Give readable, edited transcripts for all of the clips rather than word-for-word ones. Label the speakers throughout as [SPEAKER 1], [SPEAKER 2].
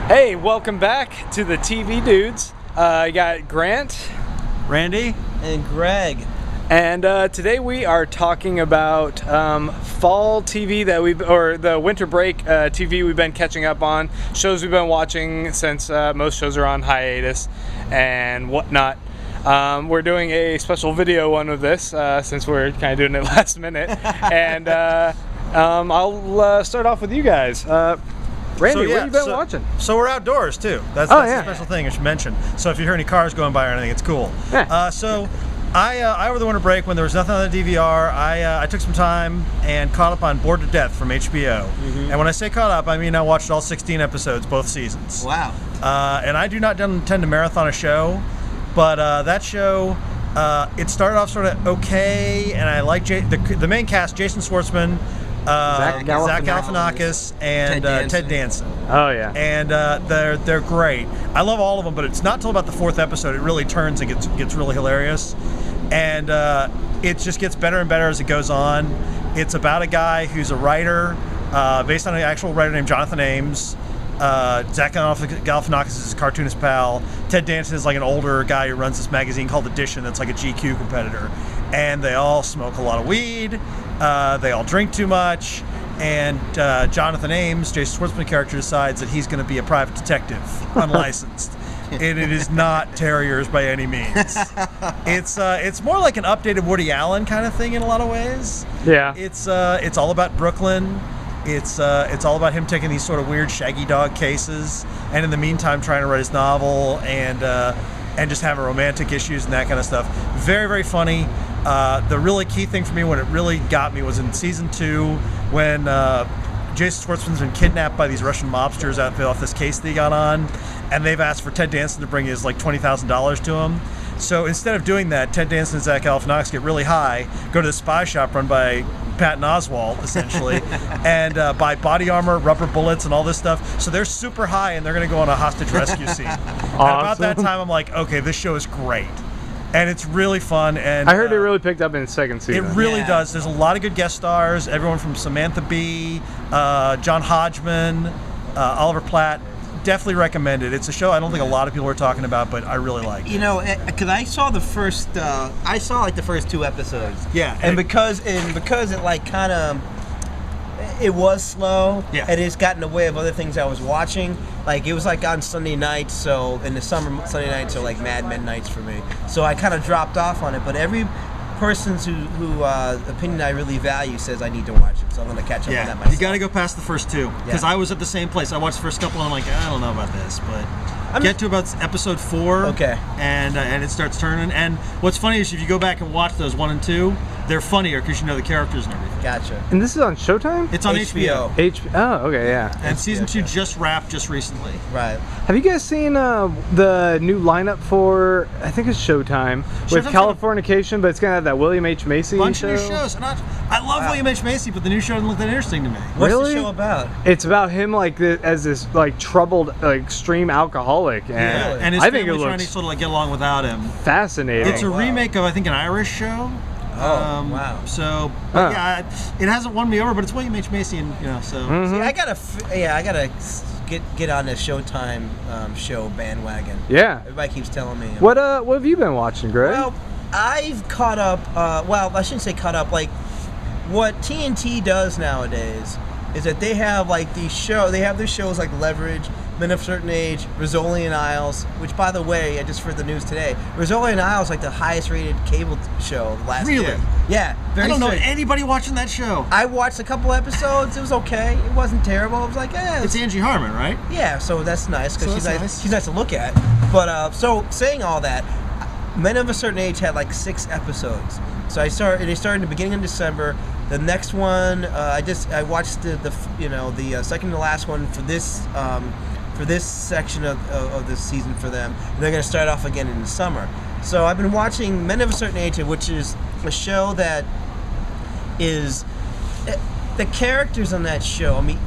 [SPEAKER 1] Hey, welcome back to the TV Dudes. You got Grant,
[SPEAKER 2] Randy,
[SPEAKER 3] and Greg.
[SPEAKER 1] and today we are talking about fall TV or the winter break TV we've been catching up on, shows we've been watching since most shows are on hiatus and whatnot. We're doing a special video one of this since we're kind of doing it last minute, and I'll start off with you guys. Randy, what have you been watching?
[SPEAKER 2] So we're outdoors too. That's a special thing I should mention. So if you hear any cars going by or anything, it's cool.
[SPEAKER 1] Yeah.
[SPEAKER 2] So I over the winter break, when there was nothing on the DVR, I took some time and caught up on Bored to Death from HBO. Mm-hmm. And when I say caught up, I mean I watched all 16 episodes, both seasons.
[SPEAKER 3] Wow.
[SPEAKER 2] And I do not intend to marathon a show, but that show, it started off sort of okay, and I like the main cast: Jason Schwartzman, Zach Galifianakis, and Ted Danson.
[SPEAKER 1] Oh yeah,
[SPEAKER 2] and they're great. I love all of them, but it's not till about the fourth episode it really turns and gets really hilarious, and it just gets better and better as it goes on. It's about a guy who's a writer, based on an actual writer named Jonathan Ames. Zach Galifianakis is his cartoonist pal. Ted Danson is like an older guy who runs this magazine called Edition that's like a GQ competitor. And they all smoke a lot of weed. They all drink too much. And Jonathan Ames, Jason Schwartzman character, decides that he's going to be a private detective, unlicensed. And it is not terriers by any means. It's more like an updated Woody Allen kind of thing in a lot of ways.
[SPEAKER 1] Yeah.
[SPEAKER 2] It's all about Brooklyn. It's all about him taking these sort of weird shaggy dog cases, and in the meantime trying to write his novel and just having romantic issues and that kind of stuff. Very, very funny. The really key thing for me, when it really got me, was in season 2 when Jason Schwartzman's been kidnapped by these Russian mobsters off this case that he got on, and they've asked for Ted Danson to bring his like $20,000 to him. So instead of doing that, Ted Danson and Zach Galifianakis get really high, go to the spy shop run by Patton Oswalt, essentially, and buy body armor, rubber bullets, and all this stuff. So they're super high, and they're going to go on a hostage rescue scene. Awesome. And about that time, I'm like, okay, this show is great. And it's really fun. And
[SPEAKER 1] I heard it really picked up in the second season.
[SPEAKER 2] It really does. There's a lot of good guest stars. Everyone from Samantha Bee, John Hodgman, Oliver Platt. Definitely recommend it. It's a show I don't think a lot of people are talking about, but I really like.
[SPEAKER 3] You know, because I saw the first, the first 2 episodes.
[SPEAKER 2] Yeah,
[SPEAKER 3] and because it like kind of, it was slow.
[SPEAKER 2] Yeah.
[SPEAKER 3] And it's got in the way of other things I was watching. Like it was like on Sunday nights, so in the summer Sunday nights are like Mad Men nights for me. So I kind of dropped off on it. But every person's who opinion I really value says I need to watch it, so I'm going to catch up on that myself.
[SPEAKER 2] You got to go past the first 2, because I was at the same place. I watched the first couple and I'm like, I don't know about this, but get to about episode 4,
[SPEAKER 3] okay,
[SPEAKER 2] and it starts turning. And what's funny is if you go back and watch those 1 and 2, they're funnier because you know the characters and everything.
[SPEAKER 3] Gotcha.
[SPEAKER 1] And this is on Showtime?
[SPEAKER 2] It's on HBO.
[SPEAKER 1] Oh, okay, yeah.
[SPEAKER 2] And season 2 just wrapped just recently.
[SPEAKER 3] Right.
[SPEAKER 1] Have you guys seen the new lineup for, I think it's Showtime, with Californication, but it's going to have that William H. Macy
[SPEAKER 2] bunch
[SPEAKER 1] show?
[SPEAKER 2] Of new shows. And I love William H. Macy, but the new show didn't look that interesting to me.
[SPEAKER 3] What's
[SPEAKER 1] Really?
[SPEAKER 3] the show about?
[SPEAKER 1] It's about him as this like troubled, like extreme alcoholic, and
[SPEAKER 2] and his
[SPEAKER 1] I think it
[SPEAKER 2] family trying to
[SPEAKER 1] looks
[SPEAKER 2] sort of like get along without him.
[SPEAKER 1] fascinating.
[SPEAKER 2] It's a remake of, I think, an Irish show.
[SPEAKER 3] Oh, wow.
[SPEAKER 2] So, yeah, it hasn't won me over, but it's William H. Macy, and so.
[SPEAKER 1] Mm-hmm.
[SPEAKER 3] See, I gotta get on the Showtime show bandwagon.
[SPEAKER 1] Yeah.
[SPEAKER 3] Everybody keeps telling me.
[SPEAKER 1] What have you been watching, Greg?
[SPEAKER 3] Well, I've caught up. Well, I shouldn't say caught up. Like what TNT does nowadays is that they have like these shows. They have their shows like Leverage, Men of a Certain Age, Rizzoli and Isles. Which, by the way, I just heard the news today. Rizzoli and Isles like the highest rated cable show last year.
[SPEAKER 2] Really?
[SPEAKER 3] Yeah.
[SPEAKER 2] I don't know
[SPEAKER 3] strict.
[SPEAKER 2] anybody watching that show.
[SPEAKER 3] I watched a couple episodes. It was okay. It wasn't terrible. I was like,
[SPEAKER 2] It's Angie Harmon, right?
[SPEAKER 3] yeah. So that's nice because
[SPEAKER 2] So
[SPEAKER 3] she's
[SPEAKER 2] that's
[SPEAKER 3] nice.
[SPEAKER 2] nice.
[SPEAKER 3] She's nice to look at. But so saying all that, Men of a Certain Age had like 6 episodes. So they started in the beginning of December. The next one, I watched the second to last one for this section of this season for them. And they're going to start off again in the summer. So I've been watching Men of a Certain Age, which is a show that is the characters on that show. I mean,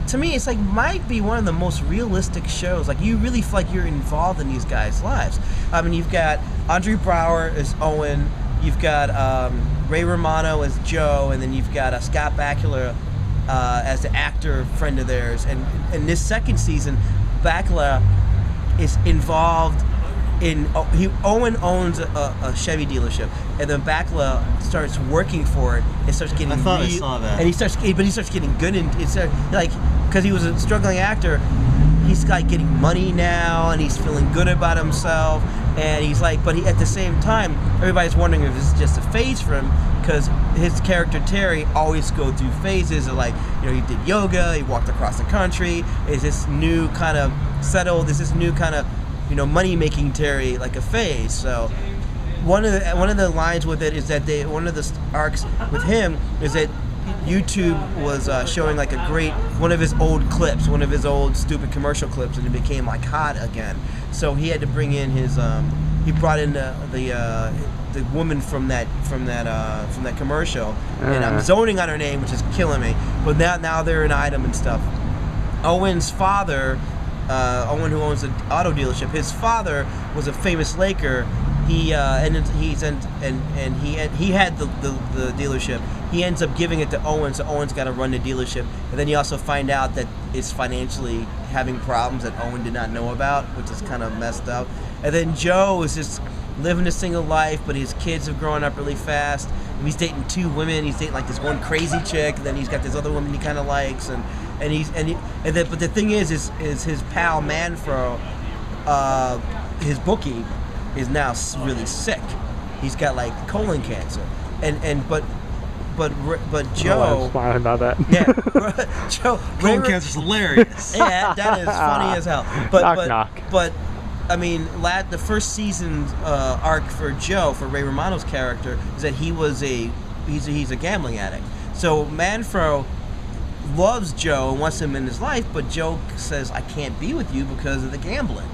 [SPEAKER 3] to me, it's like might be one of the most realistic shows. Like you really feel like you're involved in these guys' lives. I mean, you've got Andre Brower as Owen, you've got Ray Romano as Joe, and then you've got Scott Bakula as the actor friend of theirs. And in this second season, Bakla is involved in. Owen owns a Chevy dealership, and then Bakla starts working for it. It starts getting.
[SPEAKER 2] I thought I saw that.
[SPEAKER 3] And he starts getting good, and it's like because he was a struggling actor. He's like getting money now, and he's feeling good about himself. And he's like, but at the same time, everybody's wondering if this is just a phase for him, because his character Terry always go through phases of like, he did yoga, he walked across the country. Is this new kind of settled? Is this new kind of, money making Terry like a phase? So one of the lines with it is that one of the arcs with him is that YouTube was showing like one of his old clips, one of his old stupid commercial clips, and it became like hot again. So he had to bring in his. He brought in the woman from that commercial, and I'm zoning on her name, which is killing me. But now they're an item and stuff. Owen's father, Owen who owns the auto dealership, his father was a famous Laker. He had the dealership. He ends up giving it to Owen, so Owen's got to run the dealership. And then you also find out that it's financially having problems that Owen did not know about, which is kind of messed up. And then Joe is just living a single life, but his kids have grown up really fast. And he's dating two women. He's dating like this one crazy chick, and then he's got this other woman he kind of likes. But the thing is his pal Manfro, his bookie, is now really sick. He's got like colon cancer, but Joe.
[SPEAKER 1] I was smiling about that.
[SPEAKER 3] Yeah, Joe.
[SPEAKER 2] Colon cancer's hilarious.
[SPEAKER 3] Yeah, that is funny as hell.
[SPEAKER 1] Knock.
[SPEAKER 3] But I mean, the first season's arc for Joe, for Ray Romano's character, is that he's a gambling addict. So Manfro loves Joe and wants him in his life, but Joe says, "I can't be with you because of the gambling."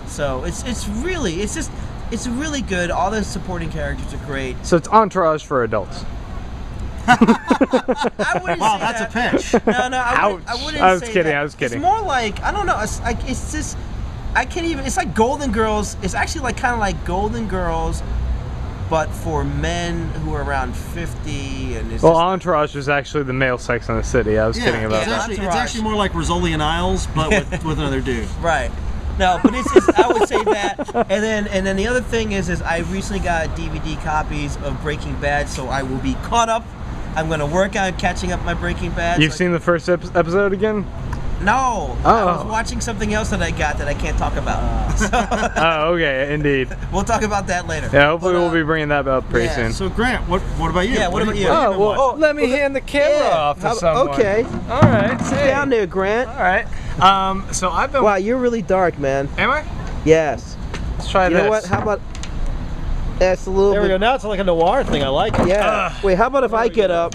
[SPEAKER 3] So it's really good. All the supporting characters are great.
[SPEAKER 1] So it's Entourage for adults.
[SPEAKER 3] I wouldn't
[SPEAKER 2] Wow,
[SPEAKER 3] say
[SPEAKER 2] that's
[SPEAKER 3] that.
[SPEAKER 2] a pitch.
[SPEAKER 3] No, I wouldn't
[SPEAKER 1] I was
[SPEAKER 3] say
[SPEAKER 1] kidding,
[SPEAKER 3] that.
[SPEAKER 1] I was kidding.
[SPEAKER 3] It's more like, I don't know. It's just, I can't even. It's like Golden Girls. It's actually like kind of like Golden Girls, but for men who are around 50. And it's
[SPEAKER 1] Entourage was actually the male Sex in the City. I was kidding about that.
[SPEAKER 3] Entourage.
[SPEAKER 2] It's actually more like Rizzoli and Isles, but with another dude.
[SPEAKER 3] Right. No, but I would say that. And then the other thing is I recently got DVD copies of Breaking Bad, so I will be caught up. I'm going to work on catching up my Breaking Bad.
[SPEAKER 1] You've seen the first episode again?
[SPEAKER 3] No.
[SPEAKER 1] Oh.
[SPEAKER 3] I was watching something else that I got that I can't talk about.
[SPEAKER 1] Oh, okay, indeed.
[SPEAKER 3] We'll talk about that later.
[SPEAKER 1] Yeah, hopefully we'll be bringing that up pretty soon.
[SPEAKER 2] So Grant, what about you?
[SPEAKER 3] Yeah, what about you?
[SPEAKER 2] have been watching?
[SPEAKER 1] Let me hand the camera off to someone.
[SPEAKER 3] Okay.
[SPEAKER 1] All right.
[SPEAKER 3] Sit down there, Grant.
[SPEAKER 1] All right. So I've been.
[SPEAKER 3] Wow, you're really dark, man.
[SPEAKER 1] Am I?
[SPEAKER 3] Yes.
[SPEAKER 1] Let's try
[SPEAKER 3] You
[SPEAKER 1] this.
[SPEAKER 3] know what? How about... That's a little
[SPEAKER 2] There we go. Now it's like a noir thing. I like it.
[SPEAKER 3] Yeah. Wait, how about if I get up,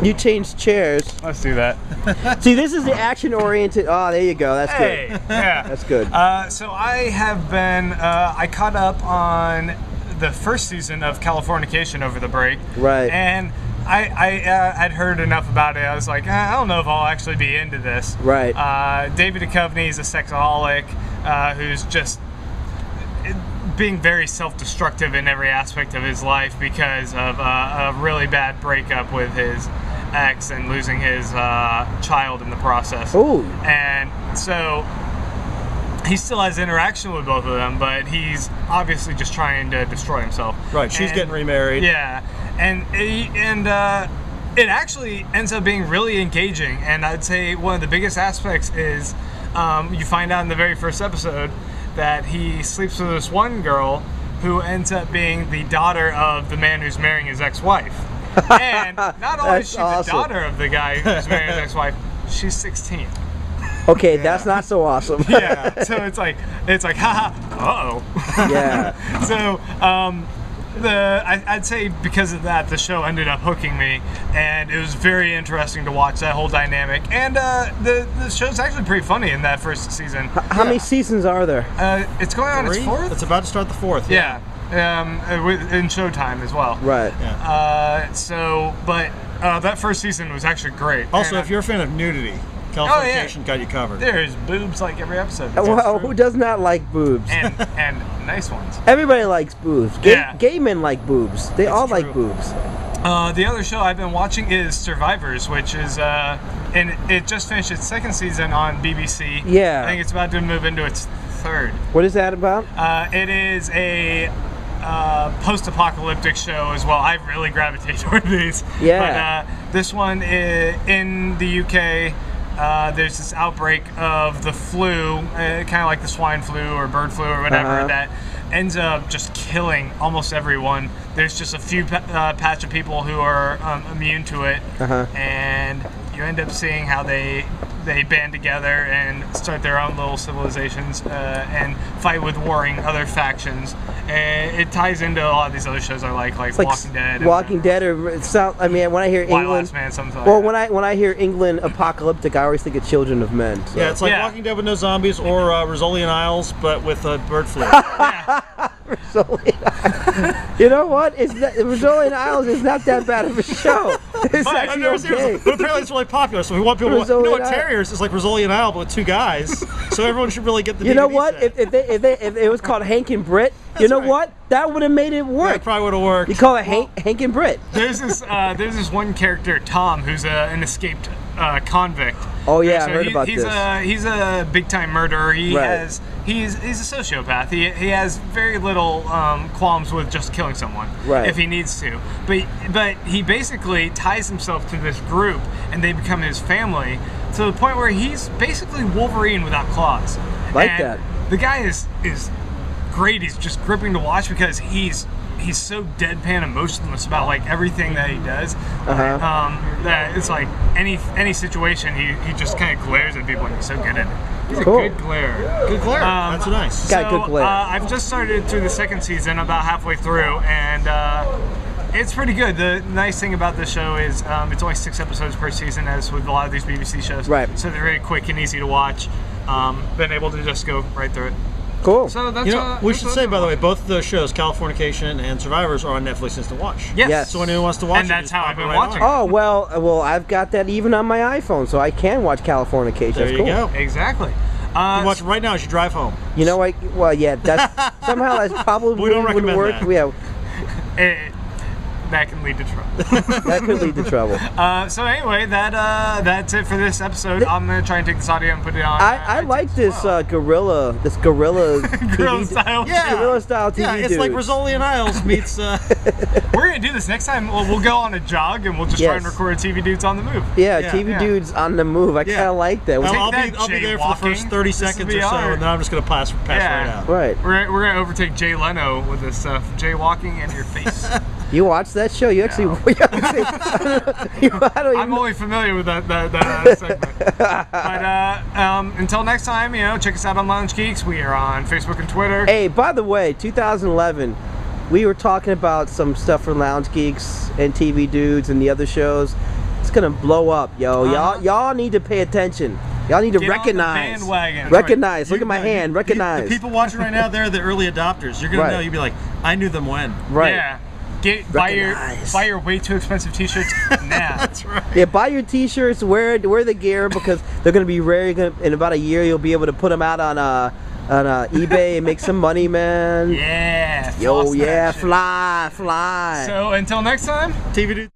[SPEAKER 3] you change chairs.
[SPEAKER 1] Let's do that.
[SPEAKER 3] See, this is the action-oriented... Oh, there you go. That's
[SPEAKER 1] Hey.
[SPEAKER 3] good.
[SPEAKER 1] Yeah.
[SPEAKER 3] That's good.
[SPEAKER 1] So I have been. I caught up on the first season of Californication over the break.
[SPEAKER 3] Right.
[SPEAKER 1] And I'd heard enough about it. I was like, I don't know if I'll actually be into this.
[SPEAKER 3] Right.
[SPEAKER 1] David Duchovny is a sexaholic who's just being very self-destructive in every aspect of his life because of a really bad breakup with his ex and losing his child in the process.
[SPEAKER 3] Ooh.
[SPEAKER 1] And so he still has interaction with both of them, but he's obviously just trying to destroy himself.
[SPEAKER 2] Right. She's getting remarried.
[SPEAKER 1] Yeah, and it actually ends up being really engaging. And I'd say one of the biggest aspects is you find out in the very first episode that he sleeps with this one girl who ends up being the daughter of the man who's marrying his ex-wife. And not only is she the daughter of the guy who's marrying his ex-wife, she's 16.
[SPEAKER 3] Okay, that's not so awesome.
[SPEAKER 1] Yeah, so it's like, haha, uh-oh.
[SPEAKER 3] Yeah.
[SPEAKER 1] So, I'd say because of that, the show ended up hooking me, and it was very interesting to watch that whole dynamic. And the show's actually pretty funny in that first season.
[SPEAKER 3] How many seasons are there?
[SPEAKER 1] It's going on its fourth?
[SPEAKER 2] It's about to start the fourth.
[SPEAKER 1] Yeah. In Showtime as well.
[SPEAKER 3] Right.
[SPEAKER 2] Yeah.
[SPEAKER 1] But that first season was actually great.
[SPEAKER 2] Also,
[SPEAKER 1] And
[SPEAKER 2] if you're a fan of nudity, Californication got you covered.
[SPEAKER 1] there's boobs like every episode.
[SPEAKER 3] Well, who does not like boobs?
[SPEAKER 1] and nice ones.
[SPEAKER 3] Everybody likes boobs.
[SPEAKER 1] Yeah.
[SPEAKER 3] Gay men like boobs. They all like
[SPEAKER 2] true.
[SPEAKER 3] boobs.
[SPEAKER 1] The other show I've been watching is Survivors, which is, and it just finished its second season on BBC.
[SPEAKER 4] Yeah.
[SPEAKER 1] I think it's about to move into its third.
[SPEAKER 4] What is that about?
[SPEAKER 1] It is a post-apocalyptic show as well. I really gravitate toward these.
[SPEAKER 4] Yeah.
[SPEAKER 1] But this one is in the UK. There's this outbreak of the flu, kind of like the swine flu or bird flu or whatever, that ends up just killing almost everyone. There's just a few patch of people who are immune to it, and you end up seeing how they band together and start their own little civilizations and fight with warring other factions. And it ties into a lot of these other shows I like Walking Dead.
[SPEAKER 4] Walking Dead, or I mean, when I hear
[SPEAKER 1] Wild
[SPEAKER 4] England,
[SPEAKER 1] Last Man, something like
[SPEAKER 4] well,
[SPEAKER 1] that.
[SPEAKER 4] when I hear England apocalyptic, I always think of Children of Men. So.
[SPEAKER 2] Yeah, it's like Walking Dead with no zombies, or Rizzolian Isles, but with bird flu.
[SPEAKER 4] You know what? It's not, Rizzolian Isles is not that bad of a show. It's
[SPEAKER 2] I've
[SPEAKER 4] actually
[SPEAKER 2] never seen
[SPEAKER 4] okay.
[SPEAKER 2] it, but apparently it's really popular. So we want people to watch. You know what?
[SPEAKER 4] Rizzolian
[SPEAKER 2] Terriers is like Rizzolian Isle, but with 2 guys. So everyone should really get the.
[SPEAKER 4] You know
[SPEAKER 2] DVD
[SPEAKER 4] what?
[SPEAKER 2] set.
[SPEAKER 4] If it was called Hank and Britt, you know
[SPEAKER 2] right.
[SPEAKER 4] what? That would have made it work.
[SPEAKER 2] That probably would have worked.
[SPEAKER 4] You call it Hank and Britt.
[SPEAKER 1] There's this one character, Tom, who's an escaped convict.
[SPEAKER 4] Oh yeah,
[SPEAKER 1] So
[SPEAKER 4] I heard about
[SPEAKER 1] he's
[SPEAKER 4] this.
[SPEAKER 1] He's a big time murderer. He's a sociopath. He has very little qualms with just killing someone if he needs to. But he basically ties himself to this group, and they become his family to the point where he's basically Wolverine without claws.
[SPEAKER 4] That.
[SPEAKER 1] The guy is great. He's just gripping to watch because he's so deadpan emotionless about like everything that he does. That it's like any situation he just kind of glares at people and he's so good at it. He's a good glare.
[SPEAKER 2] Good glare. That's nice.
[SPEAKER 4] Got good glare.
[SPEAKER 1] I've just started through the second season, about halfway through, and it's pretty good. The nice thing about the show is it's only 6 episodes per season, as with a lot of these BBC shows.
[SPEAKER 4] Right.
[SPEAKER 1] So they're very quick and easy to watch. Been able to just go right through it.
[SPEAKER 4] Cool.
[SPEAKER 1] So that's
[SPEAKER 2] we should say, by the way, both of those shows, Californication and Survivors, are on Netflix Instant Watch.
[SPEAKER 1] Yes.
[SPEAKER 2] So anyone wants to watch
[SPEAKER 1] And
[SPEAKER 2] it,
[SPEAKER 1] that's
[SPEAKER 2] just
[SPEAKER 1] how
[SPEAKER 2] pop
[SPEAKER 1] I've
[SPEAKER 2] it
[SPEAKER 1] been
[SPEAKER 2] right
[SPEAKER 1] watching
[SPEAKER 2] on.
[SPEAKER 4] Oh well, I've got that even on my iPhone, so I can watch Californication.
[SPEAKER 2] There
[SPEAKER 4] That's
[SPEAKER 2] you
[SPEAKER 4] cool.
[SPEAKER 2] go.
[SPEAKER 1] Exactly.
[SPEAKER 2] You can watch it right now as you drive home.
[SPEAKER 4] You know what? Well, yeah, that's somehow that's probably
[SPEAKER 2] We don't
[SPEAKER 4] wouldn't
[SPEAKER 2] recommend
[SPEAKER 4] work.
[SPEAKER 2] that.
[SPEAKER 1] That can lead to trouble.
[SPEAKER 4] That could lead to trouble.
[SPEAKER 1] So anyway, that's it for this episode. I'm gonna try and take this audio and put it on.
[SPEAKER 4] I like this gorilla TV,
[SPEAKER 1] Guerrilla style.
[SPEAKER 2] Yeah.
[SPEAKER 4] gorilla style TV.
[SPEAKER 2] Yeah, it's like
[SPEAKER 4] dudes.
[SPEAKER 2] Rizzolian Isles meets.
[SPEAKER 1] We're gonna do this next time. We'll go on a jog and we'll just try and record TV dudes on the move.
[SPEAKER 4] Yeah,
[SPEAKER 2] Yeah.
[SPEAKER 4] TV dudes on the move. I kind of like that.
[SPEAKER 2] I'll
[SPEAKER 1] that,
[SPEAKER 2] be there for the first
[SPEAKER 1] jaywalking.
[SPEAKER 2] 30
[SPEAKER 1] This
[SPEAKER 2] seconds
[SPEAKER 1] would
[SPEAKER 2] or
[SPEAKER 1] be
[SPEAKER 2] so,
[SPEAKER 1] hard.
[SPEAKER 2] and then I'm just gonna pass right out.
[SPEAKER 4] Right.
[SPEAKER 1] We're gonna overtake Jay Leno with this stuff. Jaywalking in your face.
[SPEAKER 4] You watch that show? You actually?
[SPEAKER 1] I'm only familiar with that segment. But until next time, check us out on Lounge Geeks. We are on Facebook and Twitter.
[SPEAKER 4] Hey, by the way, 2011, we were talking about some stuff for Lounge Geeks and TV Dudes and the other shows. It's gonna blow up, yo. Y'all need to pay attention. Y'all need to
[SPEAKER 1] Get
[SPEAKER 4] recognize.
[SPEAKER 1] on the bandwagon.
[SPEAKER 4] Recognize. Look at my hand. Recognize.
[SPEAKER 2] The people watching right now, they're the early adopters. You're gonna know. You'll be like, I knew them when.
[SPEAKER 4] Right.
[SPEAKER 1] Yeah. Buy your way too expensive T-shirts now.
[SPEAKER 2] That's right.
[SPEAKER 4] Yeah, buy your T-shirts. Wear the gear because they're gonna be rare. In about a year, you'll be able to put them out on eBay and make some money, man.
[SPEAKER 1] Yeah.
[SPEAKER 4] Yo,
[SPEAKER 1] floss that
[SPEAKER 4] yeah,
[SPEAKER 1] shit.
[SPEAKER 4] fly.
[SPEAKER 1] So until next time.
[SPEAKER 2] TV dude.